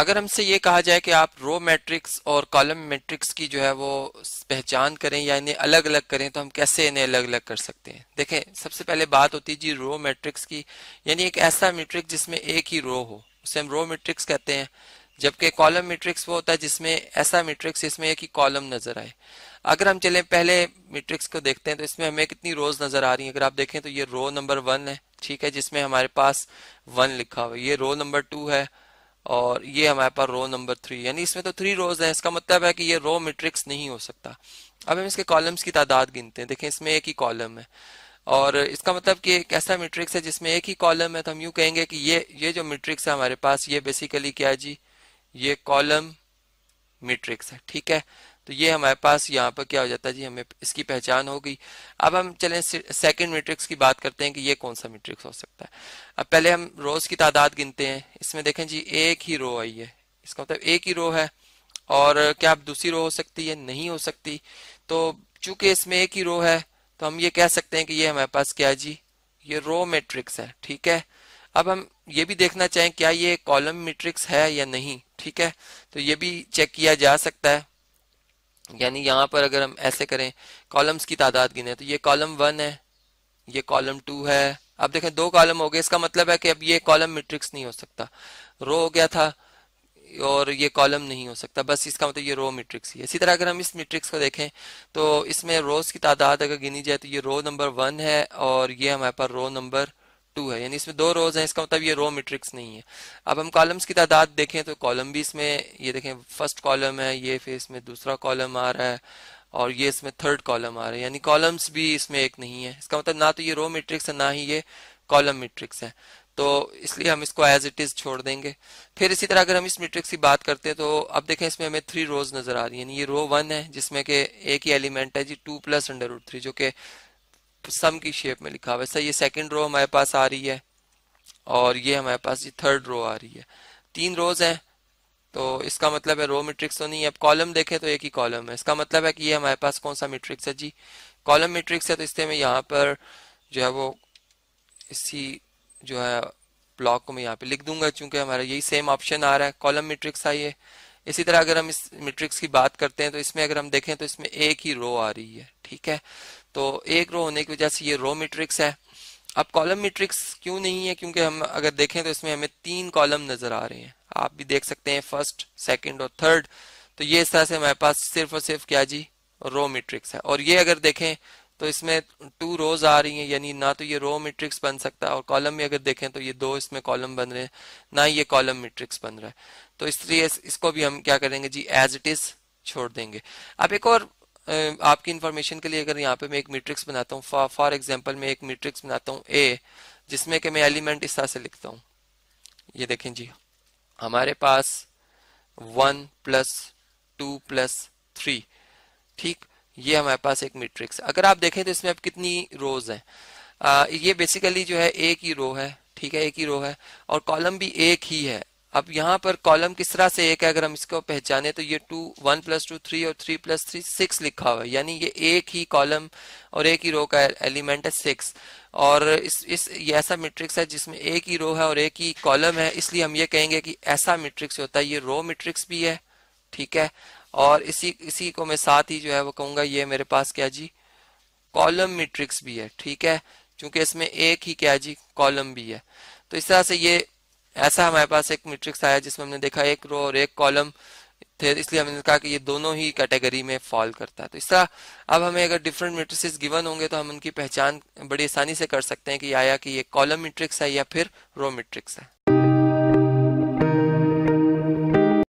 अगर हमसे ये कहा जाए कि आप रो मैट्रिक्स और कॉलम मैट्रिक्स की जो है वो पहचान करें या इन्हें अलग अलग करें, तो हम कैसे इन्हें अलग अलग कर सकते हैं। देखें, सबसे पहले बात होती है जी रो मैट्रिक्स की, यानी एक ऐसा मैट्रिक्स जिसमें एक ही रो हो, उसे हम रो मैट्रिक्स कहते हैं। जबकि कॉलम मैट्रिक्स वो होता है जिसमें ऐसा मैट्रिक्स जिसमें एक ही कॉलम नजर आए। अगर हम चलें पहले मैट्रिक्स को देखते हैं तो इसमें हमें कितनी रोज नजर आ रही हैं। अगर आप देखें तो ये रो नंबर 1 है, ठीक है, जिसमें हमारे पास 1 लिखा हुआ है। ये रो नंबर 2 है और ये हमारे पास रो नंबर 3, यानी इसमें तो 3 रोज हैं। इसका मतलब है कि ये रो मैट्रिक्स नहीं हो सकता। अब हम इसके कॉलम्स की तादाद गिनते हैं। देखें, इसमें एक ही कॉलम है और इसका मतलब कि एक ऐसा मैट्रिक्स है जिसमें एक ही कॉलम है, तो हम यूं कहेंगे कि ये जो मैट्रिक्स है हमारे पास, ये बेसिकली क्या है जी, ये कॉलम मैट्रिक्स है, ठीक है। तो ये हमारे पास यहाँ पर क्या हो जाता है जी, हमें इसकी पहचान हो गई। अब हम चलें सेकंड मैट्रिक्स की बात करते हैं कि ये कौन सा मैट्रिक्स हो सकता है। अब पहले हम रोज की तादाद गिनते हैं। इसमें देखें जी, एक ही रो आई है, इसका मतलब एक ही रो है। और क्या अब दूसरी रो हो सकती है? नहीं हो सकती। तो चूंकि इसमें एक ही रो है तो हम ये कह सकते हैं कि ये हमारे पास क्या है जी, ये रो मैट्रिक्स है, ठीक है। अब हम ये भी देखना चाहें क्या ये कॉलम मैट्रिक्स है या नहीं, ठीक है, तो ये भी चेक किया जा सकता है। यानी यहाँ पर अगर हम ऐसे करें, कॉलम्स की तादाद गिने, तो ये कॉलम 1 है, ये कॉलम 2 है। अब देखें, 2 कॉलम हो गए, इसका मतलब है कि अब ये कॉलम मैट्रिक्स नहीं हो सकता। रो हो गया था और ये कॉलम नहीं हो सकता, बस इसका मतलब ये रो मैट्रिक्स ही है। इसी तरह अगर हम इस मैट्रिक्स को देखें तो इसमें रोज की तादाद अगर गिनी जाए तो ये रो नंबर 1 है और ये हमारे पास रो नंबर 2 है, यानी इसमें 2 रोज हैं। इसका मतलब ये रो मैट्रिक्स नहीं है। अब हम कॉलम्स की तादाद देखें तो कॉलम भी इसमें, ये देखें, फर्स्ट कॉलम है, ये फिर इसमें दूसरा कॉलम आ रहा है और ये इसमें थर्ड कॉलम आ रहा है, यानी कॉलम्स भी इसमें एक नहीं है। इसका मतलब ना तो ये रो मैट्रिक्स है ना ही ये कॉलम मैट्रिक्स है, तो इसलिए हम इसको एज इट इज छोड़ देंगे। फिर इसी तरह अगर हम इस मैट्रिक्स की बात करते हैं तो अब देखें, इसमें हमें 3 रोज नजर आ रही है। ये रो 1 है जिसमें कि एक ही एलिमेंट है जी 2 प्लस अंडर रूट 3, जो कि सम की शेप में लिखा हुआ है। वैसे ये सेकंड रो हमारे पास आ रही है और ये हमारे पास ये थर्ड रो आ रही है। 3 रोज हैं, तो इसका मतलब है रो मैट्रिक्स तो नहीं है। अब कॉलम देखें तो एक ही कॉलम है, इसका मतलब है कि ये हमारे पास कौन सा मैट्रिक्स है जी, कॉलम मैट्रिक्स है। तो इसलिए मैं यहाँ पर जो है वो इसी जो है ब्लॉक को मैं यहाँ पे लिख दूंगा, चूंकि हमारा यही सेम ऑप्शन आ रहा है, कॉलम मैट्रिक्स है ये। इसी तरह अगर हम इस मैट्रिक्स की बात करते हैं तो इसमें अगर हम देखें तो इसमें एक ही रो आ रही है, ठीक है। तो एक रो होने की वजह से ये रो मैट्रिक्स है। अब कॉलम मैट्रिक्स क्यों नहीं है? क्योंकि हम अगर देखें तो इसमें हमें 3 कॉलम नजर आ रहे हैं। आप भी देख सकते हैं, फर्स्ट, सेकंड और थर्ड। तो ये इस तरह से हमारे पास सिर्फ और सिर्फ क्या जी, रो मैट्रिक्स है। और ये अगर देखें तो इसमें 2 रोज आ रही हैं, यानी ना तो ये रो मैट्रिक्स बन सकता है, और कॉलम में अगर देखें तो ये 2 इसमें कॉलम बन रहे हैं, ना ये कॉलम मैट्रिक्स बन रहा है। तो इसलिए इसको भी हम क्या करेंगे जी, एज इट इज छोड़ देंगे। अब एक और आपकी इंफॉर्मेशन के लिए, अगर यहाँ पे मैं एक मैट्रिक्स बनाता हूँ, फॉर एग्जांपल मैं एक मैट्रिक्स बनाता हूँ ए, जिसमें कि मैं एलिमेंट इस तरह से लिखता हूँ। ये देखें जी, हमारे पास 1 प्लस 2 प्लस 3, ठीक, ये हमारे पास एक मैट्रिक्स। अगर आप देखें तो इसमें अब कितनी रोज हैं? ये बेसिकली जो है एक ही रो है, ठीक है, एक ही रो है और कॉलम भी एक ही है। अब यहाँ पर कॉलम किस तरह से एक है, अगर हम इसको पहचाने तो ये 1 प्लस 2 3 और 3 प्लस 3 6 लिखा हुआ है, यानी ये एक ही कॉलम और एक ही रो का एलिमेंट है 6। और ये ऐसा मैट्रिक्स है जिसमें एक ही रो है और एक ही कॉलम है, इसलिए हम ये कहेंगे कि ऐसा मैट्रिक्स होता है, ये रो मैट्रिक्स भी है, ठीक है। और इसी को मैं साथ ही जो है वो कहूंगा, ये मेरे पास क्या जी, कॉलम मैट्रिक्स भी है, ठीक है, क्योंकि इसमें एक ही क्या जी, कॉलम भी है। तो इस तरह से ये ऐसा हमारे पास एक मैट्रिक्स आया जिसमें हमने देखा एक रो और एक कॉलम थे, इसलिए हमने कहा कि ये दोनों ही कैटेगरी में फॉल करता है। तो इस तरह अब हमें अगर डिफरेंट मैट्रिसेस गिवन होंगे तो हम उनकी पहचान बड़ी आसानी से कर सकते हैं कि आया कि ये कॉलम मैट्रिक्स है या फिर रो मैट्रिक्स है।